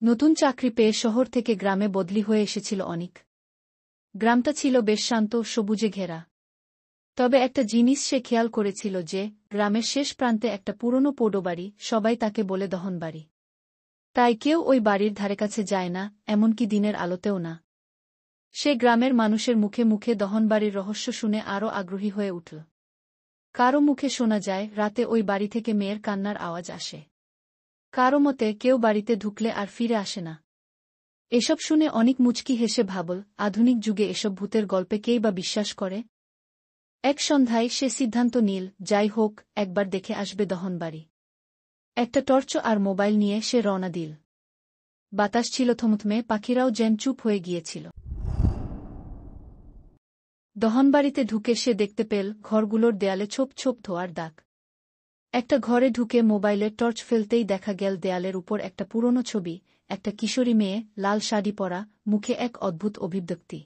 নতুন চাকরি পেয়ে শহর থেকে গ্রামে বদলি হয়ে এসেছিল অনিক। গ্রামটা ছিল বেশ শান্ত, সবুজে ঘেরা। তবে একটা জিনিস সে খেয়াল করেছিল যে, গ্রামের শেষ প্রান্তে একটা পুরনো পোড়ো বাড়ি, সবাই তাকে বলে দহন বাড়ি। তাই কেউ ওই বাড়ির ধারেকাছে যায় না, এমনকি দিনের আলোতেও না। সে গ্রামের মানুষের মুখে মুখে দহনবাড়ির রহস্য শুনে আরও আগ্রহী হয়ে উঠল। কারো মুখে শোনা যায়, রাতে ওই বাড়ি থেকে মেয়ের কান্নার আওয়াজ আসে। কারো মতে কেউ বাড়িতে ঢুকলে আর ফিরে আসে না। এসব শুনে অনেক মুচকি হেসে ভাবল, আধুনিক যুগে এসব ভূতের গল্পে কেই বা বিশ্বাস করে। এক সন্ধ্যায় সে সিদ্ধান্ত নিল, যাই হোক, একবার দেখে আসবে দহনবাড়ি। একটা টর্চ আর মোবাইল নিয়ে সে রওনা দিল। বাতাস ছিল থমথমে, পাখিরাও যেন চুপ হয়ে গিয়েছিল। দহনবাড়িতে ঢুকে সে দেখতে পেল, ঘরগুলোর দেয়ালে ছোপ ছোপ ধোঁয়ার দাগ। একটা ঘরে ঢুকে মোবাইলের টর্চ ফেলতেই দেখা গেল দেয়ালের উপর একটা পুরনো ছবি, একটা কিশোরী মেয়ে, লাল শাড়ি পরা, মুখে এক অদ্ভুত অভিব্যক্তি।